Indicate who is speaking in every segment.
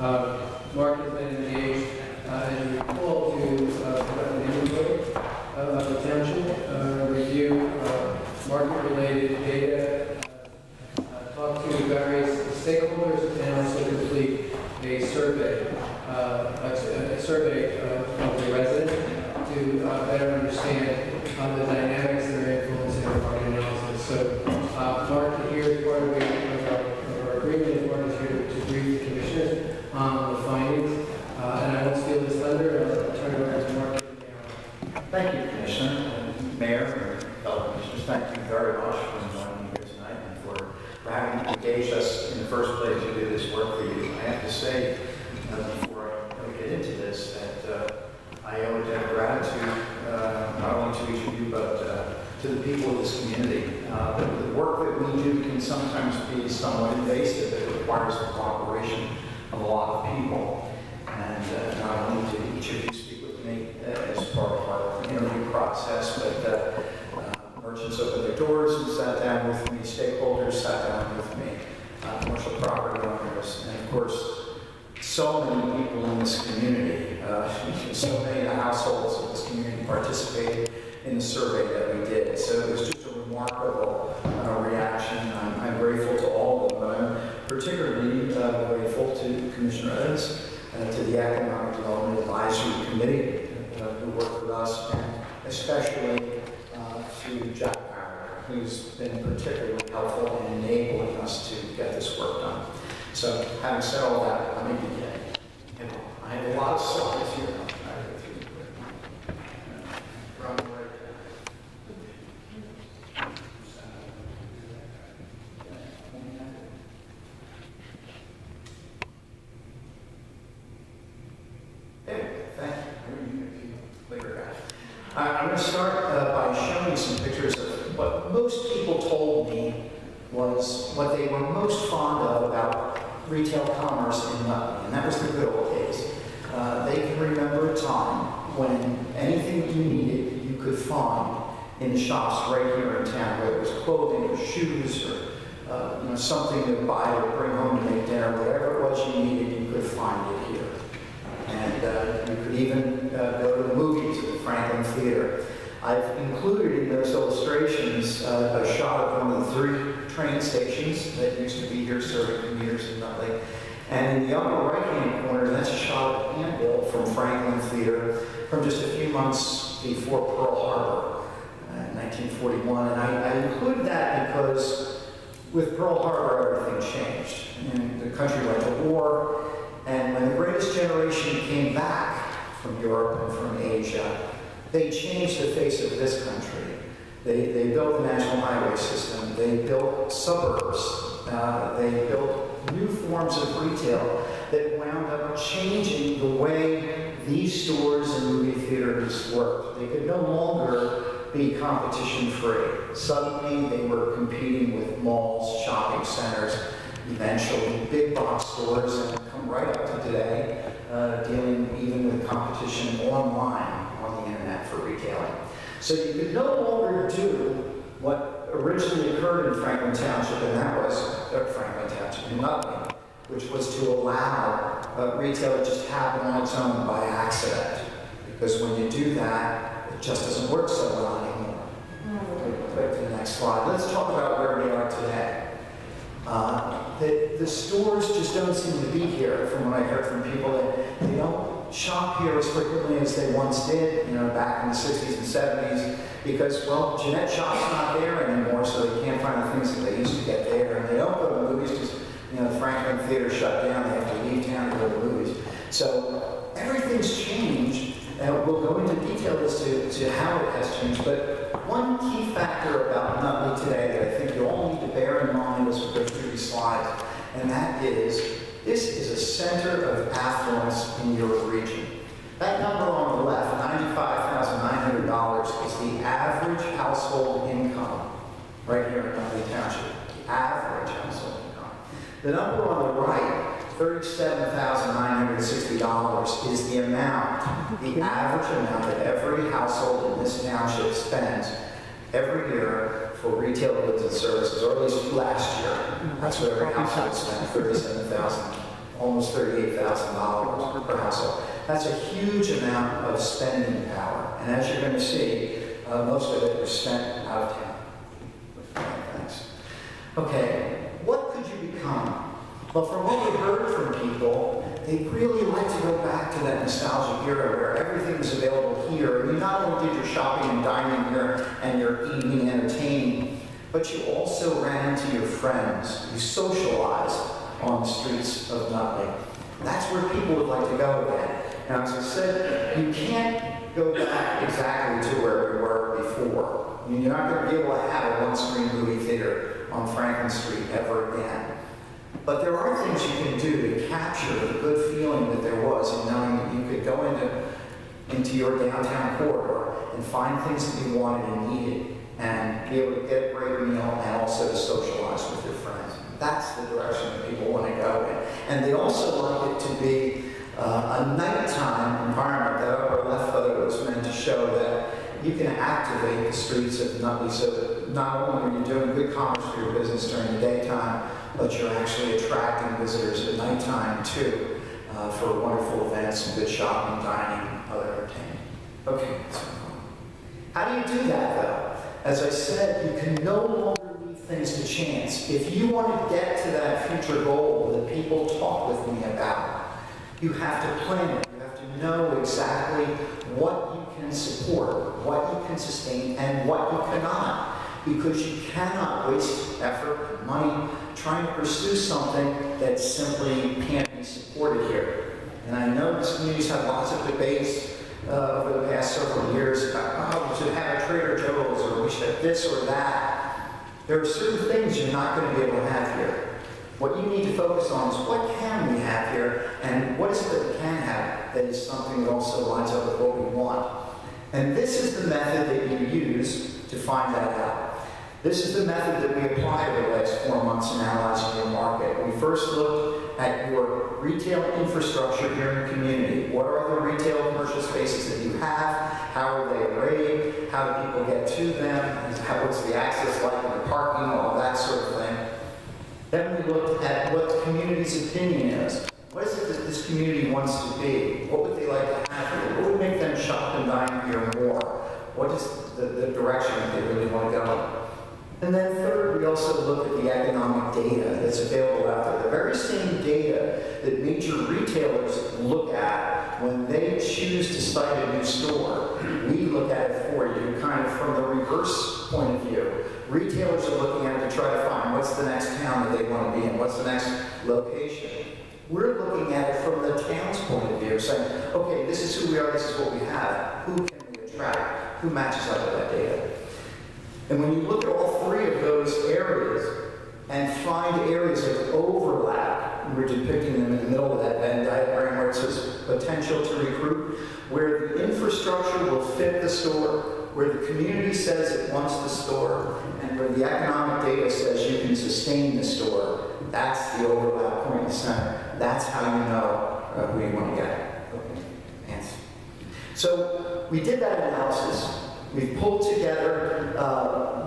Speaker 1: Mark has been engaged, as you recall, to conduct an inventory of the township, review market-related data, talk to various stakeholders, and also complete a survey of the residents to better understand the dynamics that are influencing our market analysis. So, Mark here is part of our agreement, and Mark is here to brief the commissioners on the findings. And I won't steal this thunder. I'll turn it over to Mark.
Speaker 2: Thank you, Commissioner, Mayor, and fellow commissioners. Thank you very much for joining me here tonight and for having engaged us in the first place to do this work for you. I have to say, before I get into this, that I owe a debt of gratitude not only to each of you, but to the people of this community. The work that we do can sometimes be somewhat invasive. It requires the cooperation of a lot of people. And not only did each of you speak with me as part of our interview process, but merchants opened their doors and sat down with me, stakeholders sat down with me, commercial property owners, and of course, so many people in this community, so many of the households of this community participated in the survey that we did. So it was just a remarkable reaction. I'm grateful to all of them, but I'm particularly grateful to Commissioner Evans, to the Economic Development Advisory Committee who worked with us, and especially to Jack Barrett, who's been particularly helpful in enabling us to get this work done. So, having said all that, let me begin. I have a lot of slides here. I'm going to start by showing some pictures of what most people told me was what they were most fond of about retail commerce in Nutley, and that was the good old days. They can remember a time when anything you needed you could find in the shops right here in town, whether it was clothing or shoes or something to buy or bring home to make dinner, whatever it was you needed, you could find it here. And you could even go to the movies at the Franklin Theater. I've included in those illustrations a shot of one of the 3 train stations that used to be here serving commuters in Nutley. And in the upper right-hand corner, that's a shot of a handbill from Franklin Theater from just a few months before Pearl Harbor in 1941. And I included that because with Pearl Harbor, everything changed. And the country went to war. And when the greatest generation came back from Europe and from Asia, they changed the face of this country. They built the national highway system. They built suburbs. They built new forms of retail that wound up changing the way these stores and movie theaters worked. They could no longer be competition-free. Suddenly, they were competing with malls, shopping centers, eventually big box stores, and come right up to today, dealing even with competition online on the internet for retailing. So you could no longer do what originally occurred in Franklin Township, and that was Franklin Township in Nutley, which was to allow retail to just happen on its own by accident. Because when you do that, it just doesn't work so well anymore. Click to the next slide. Let's talk about where we are today. The stores just don't seem to be here, from what I heard from people. They don't shop here as frequently as they once did, back in the 60s and 70s, because, well, Jeanette Shop's not there anymore, so they can't find the things that they used to get there. And they don't go to the movies because, the Franklin Theater shut down. They have to leave town to go to the movies. So everything's changed, and we'll go into detail as to how it has changed. But one key factor about Nutley today that I think you all need to bear in mind as we go through these slides, and that is, this is a center of affluence in your region. That number on the left, $95,900, is the average household income right here in Nutley Township. The average household income. The number on the right, $37,960, is the amount, the average amount that every household in this township spends every year for retail goods and services, or at least last year. That's what every household spent, $37,000 almost $38,000 per household. That's a huge amount of spending power. And as you're going to see, most of it was spent out of town. Thanks. Okay, what could you become? Well, from what we heard from people, they'd really like to go back to that nostalgic era where everything was available here. And you not only did your shopping and dining here and your evening entertaining, but you also ran into your friends. You socialized on the streets of Nutley. That's where people would like to go again. Now, as I said, you can't go back exactly to where we were before. I mean, you're not going to be able to have a one-screen movie theater on Franklin Street ever again. But there are things you can do to capture the good feeling that there was in knowing that you could go into your downtown corridor and find things that you wanted and needed and be able to get a great meal and also to socialize with your friends. That's the direction that people want to go in. And they also like it to be a nighttime environment. That upper left photo is meant to show that you can activate the streets of Nutley so that not only are you doing good commerce for your business during the daytime, but you're actually attracting visitors at nighttime too for wonderful events and good shopping, dining, other entertainment. Okay, so how do you do that though? As I said, you can no longer leave things to chance. If you want to get to that future goal that people talk with me about, you have to plan it. You have to know exactly what you can support, what you can sustain, and what you cannot. Because you cannot waste effort and money trying to pursue something that simply can't be supported here. And I know this community's had lots of debates over the past several years about, oh, we should have a Trader Joe's, or we should have this or that. There are certain things you're not going to be able to have here. What you need to focus on is what can we have here, and what is it that we can have that is something that also lines up with what we want. And this is the method that you use to find that out. This is the method that we applied over the last 4 months in analyzing your market. We first looked at your retail infrastructure here in the community. What are the retail commercial spaces that you have? How are they arrayed? How do people get to them? What's the access like in the parking? All that sort of thing. Then we looked at what the community's opinion is. What is it that this community wants to be? What would they like to have here? What would make them shop and dine here more? What is the direction that they really want to go in? And then third, we also look at the economic data that's available out there. The very same data that major retailers look at when they choose to site a new store. We look at it for you kind of from the reverse point of view. Retailers are looking at it to try to find what's the next town that they want to be in, what's the next location. We're looking at it from the town's point of view, saying, okay, this is who we are, this is what we have. Who can we attract? Who matches up with that data? And when you look at all three of those areas and find areas of overlap, and we're depicting them in the middle of that Venn diagram where it says potential to recruit, where the infrastructure will fit the store, where the community says it wants the store, and where the economic data says you can sustain the store, that's the overlap point in the center. That's how you know who you want to get. Okay, answer. So we did that analysis. We've pulled together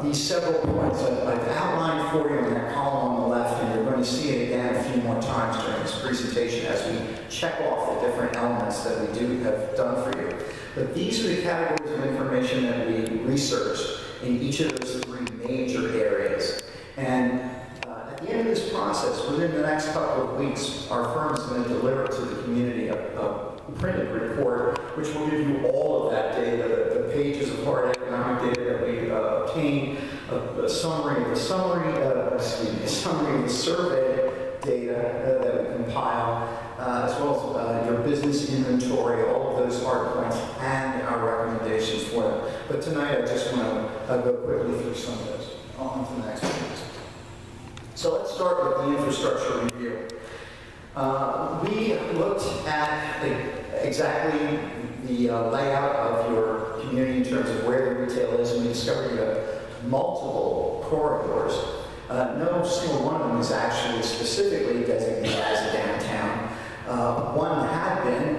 Speaker 2: these several points I've outlined for you in that column on the left, and you're going to see it again a few more times during this presentation as we check off the different elements that we have done for you. But these are the categories of information that we researched in each of those three major areas. And at the end of this process, within the next couple of weeks, our firm is going to deliver to the community a printed report, which will give you all of that data, the pages of hard economic data that we obtained, a summary of the survey data that we compile, as well as your business inventory, all of those hard points, and our recommendations for them. But tonight, I just want to go quickly through some of those. On to the next page. So let's start with the infrastructure review. We looked at exactly the layout of your community in terms of where the retail is, and we discovered you have multiple corridors. No single one of them is actually specifically designated as a downtown. One had been,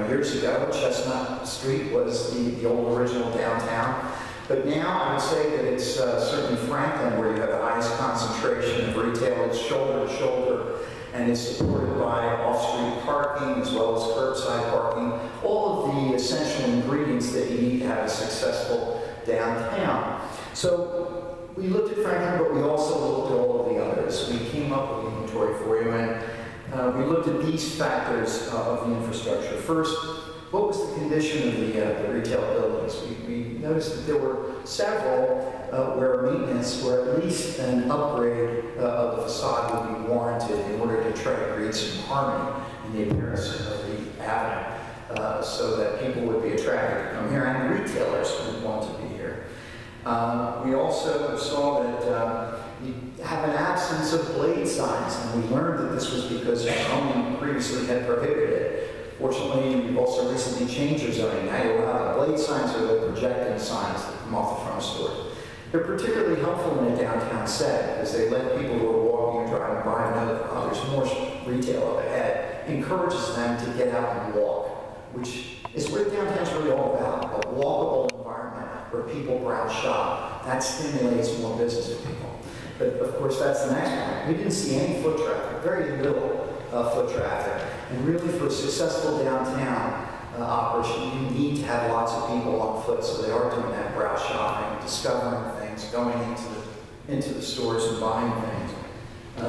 Speaker 2: years ago. Chestnut Street was the old original downtown. But now I would say that it's certainly Franklin where you have the highest concentration of retail. It's shoulder to shoulder. and is supported by off-street parking as well as curbside parking, all of the essential ingredients that you need to have a successful downtown. So we looked at Franklin, but we also looked at all of the others. We came up with inventory for you, and we looked at these factors of the infrastructure. First, what was the condition of the retail buildings? We noticed that there were several where maintenance, where at least an upgrade of the facade would be warranted in order to try to create some harmony in the appearance of the avenue, so that people would be attracted to come here and retailers would want to be here. We also saw that you have an absence of blade signs, and we learned that this was because zoning previously had prohibited it. Fortunately, we've also recently changed our zoning. Now you allow the blade signs or the projecting signs that come off the front of stores. They're particularly helpful in a downtown setting because they let people who are walking or driving by know that there's more retail up ahead. It encourages them to get out and walk, which is what downtown's really all about, a walkable environment where people browse shop. That stimulates more business for people. But of course, that's the next point. We didn't see any foot traffic, very little foot traffic. And really, for a successful downtown operation, you need to have lots of people on foot, so they are doing that browse shopping, discovering things, going into the stores and buying things.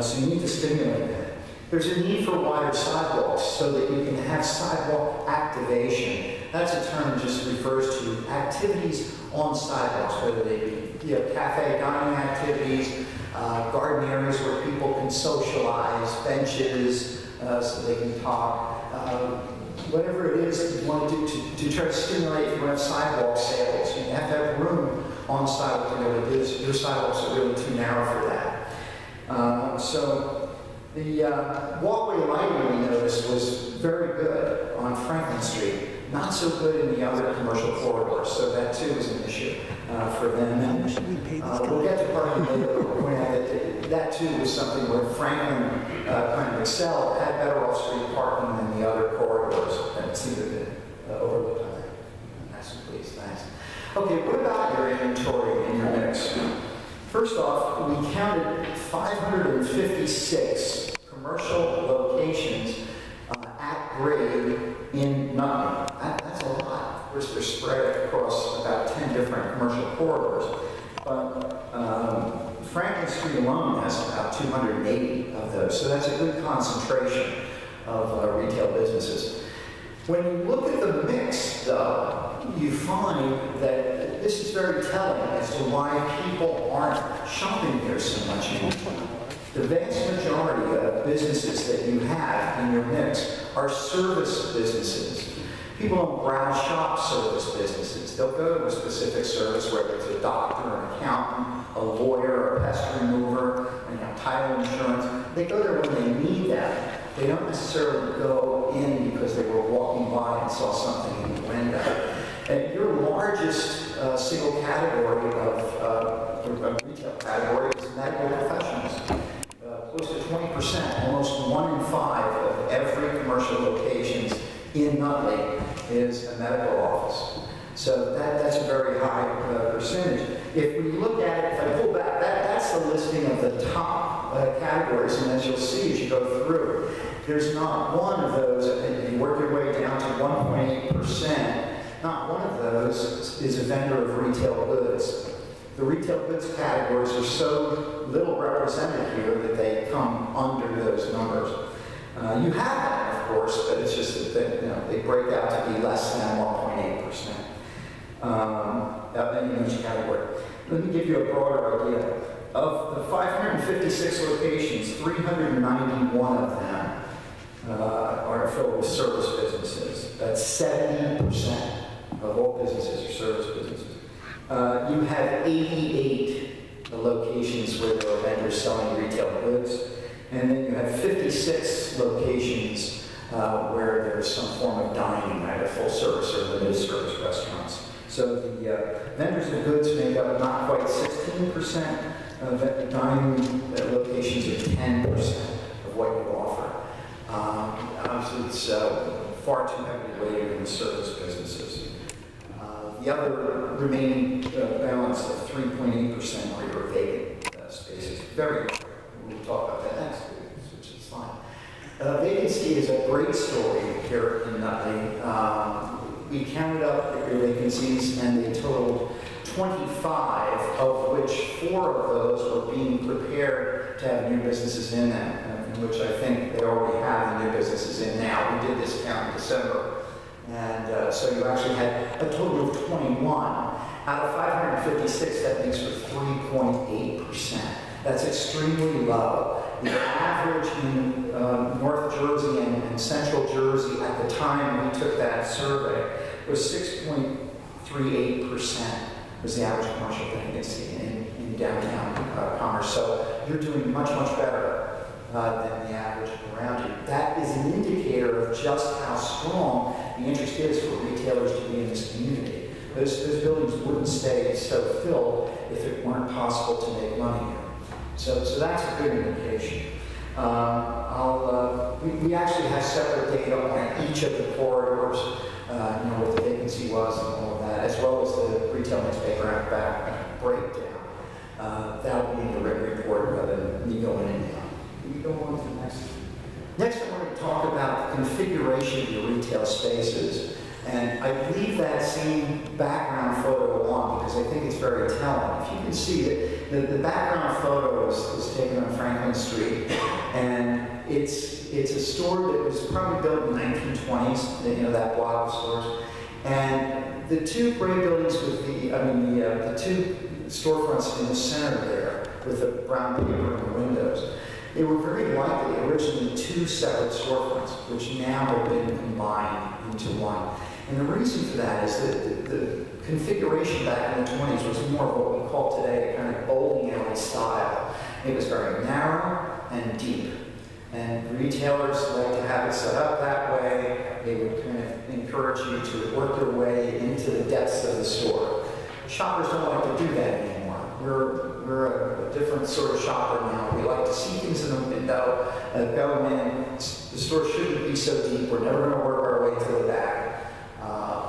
Speaker 2: So you need to stimulate that. There's a need for wider sidewalks so that you can have sidewalk activation. That's a term that just refers to activities on sidewalks, whether they be cafe dining activities, garden areas where people can socialize, benches so they can talk, whatever it is you want to do to try to stimulate. If you have sidewalk sales, you have to have room on the sidewalk to be able to do this. Your sidewalks are really too narrow for that. So the walkway lighting, we noticed, was very good on Franklin Street. Not so good in the other commercial corridors, so that too is an issue for them. And, we'll get to parking later, but we'll point out that that too was something where Franklin kind of excelled, had better off-street parking than the other corridors that seemed to have been overlooked on there. Nice, please, thanks. Okay, what about your inventory in your mix? First off, we counted 556 commercial locations at grade in Nutley. That's a lot. Of course, they're spread across about 10 different commercial corridors. But Franklin Street alone has about 280 of those, so that's a good concentration of retail businesses. When you look at the mix, though, you find that this is very telling as to why people aren't shopping here so much anymore. The vast majority of businesses that you have in your mix are service businesses. People don't browse shop service businesses. They'll go to a specific service, whether it's a doctor, an accountant, a lawyer, a pest remover, title insurance. They go there when they need that. They don't necessarily go in because they were walking by and saw something in the window. And your largest single category of retail category is medical professionals. Close to 20%, almost 1 in 5 of every commercial locations in Nutley is a medical office. So that's a very high percentage. If we look at it, if I pull back, that's the listing of the top categories, and as you'll see as you go through, there's not one of those, and you work your way down to 1.8%, not one of those is a vendor of retail goods. The retail goods categories are so little represented here that they come under those numbers. You have them, of course, but it's just that they break out to be less than 1.8% in each category. Let me give you a broader idea. Of the 556 locations, 391 of them are filled with service businesses. That's 70% of all businesses are service businesses. You have 88 locations where there are vendors selling retail goods, and then you have 56 locations where there's some form of dining, either full service or limited service restaurants. So the vendors of goods make up not quite 16% of the dining locations, or 10% of what you offer. Obviously, it's far too heavily weighted in the service businesses. The other remaining balance of 3.8% are your vacant spaces. Very important. We'll talk about that next week, which is fine. vacancy is a great story here in Nutley. We counted up your vacancies and they totaled 25, of which 4 of those were being prepared to have new businesses in them, which I think they already have the new businesses in now. We did this count in December. And so you actually had a total of 21. Out of 556, that makes for 3.8%. That's extremely low. The average in North Jersey and Central Jersey at the time we took that survey was 6.38% was the average commercial vacancy in downtown Commerce. So you're doing much, much better than the average around you. That is an indicator of just how strong the interest is for retailers to be in this community. Those buildings wouldn't stay so filled if it weren't possible to make money here. So that's a good indication. We actually have separate data on each of the corridors, what the vacancy was and all of that, as well as the retail mix breakdown. That'll be in the written report rather than me going in. Can we go on to the next? Next, I want to talk about the configuration of your retail spaces. And I leave that same background photo on because I think it's very telling. If you can see it, the background photo was taken on Franklin Street, and it's a store that was probably built in the 1920s, that block of stores. And the 2 gray buildings with the 2 storefronts in the center there with the brown paper in the windows, they were very likely originally 2 separate storefronts, which now have been combined into one. And the reason for that is that the configuration back in the 20s was more of what we call today a kind of bowling alley style. It was very narrow and deep. And retailers like to have it set up that way. They would kind of encourage you to work your way into the depths of the store. Shoppers don't like to do that anymore. We're a different sort of shopper now. We like to see things in the window, go in. The store shouldn't be so deep. We're never going to work our way to the back.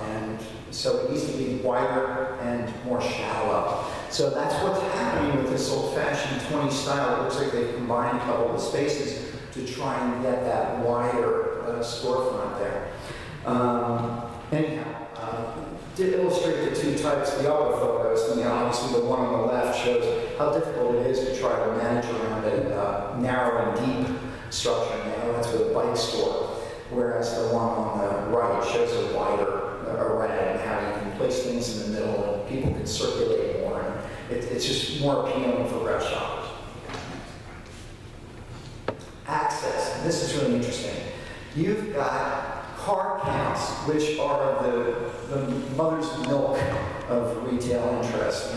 Speaker 2: And so it needs to be wider and more shallow. So that's what's happening with this old-fashioned 20s style. It looks like they've combined a couple of the spaces to try and get that wider storefront there. To illustrate the 2 types, the other photos, obviously the one on the left shows how difficult it is to try to manage around a narrow and deep structure. That's with a bike store. Whereas the one on the right shows a wider array and how you can place things in the middle and people can circulate more. And it's just more appealing for rep shoppers. Access, and this is really interesting. You've got car counts, which are the mother's milk of retail interest.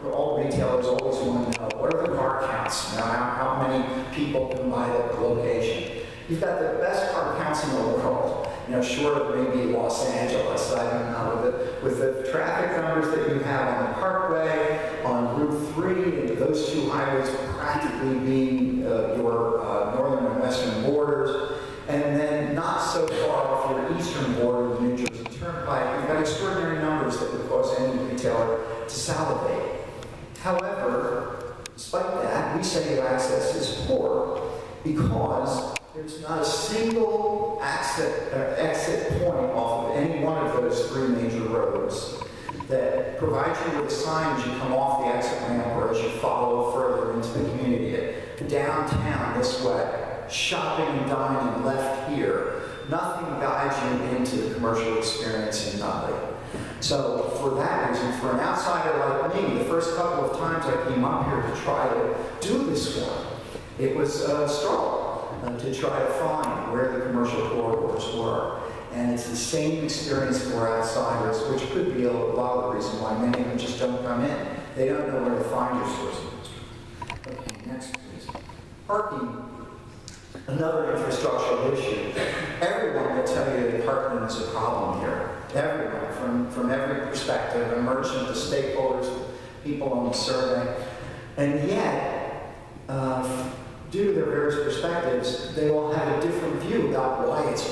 Speaker 2: All retailers always want to know, what are the car counts? How many people can buy that location? You've got the best car counts in the world, short of maybe Los Angeles. I don't know, with the traffic numbers that you have on the Parkway, on Route 3, and those 2 highways practically being your northern and western borders, and then not so far off your eastern border, the New Jersey Turnpike, you've got extraordinary numbers that would cause any retailer to salivate. However, despite that, we say your access is poor because there's not a single exit point off of any one of those 3 major roads that provides you with a sign as you come off the exit ramp or as you follow further into the community. Downtown this way, shopping and dining left here. Nothing guides you into the commercial experience in Nutley. So for that reason, for an outsider like me, the first couple of times I came up here to try to do this one, it was a struggle to try to find where the commercial corridors were. And it's the same experience for outsiders, which could be a lot of the reason why many of them just don't come in. They don't know where to find your stores. Okay, next please. Parking. Another infrastructural issue. Everyone will tell you that parking is a problem here. Everyone, from every perspective, a merchant, the stakeholders, people on the survey. And yet, due to their various perspectives, they all have a different view about why it's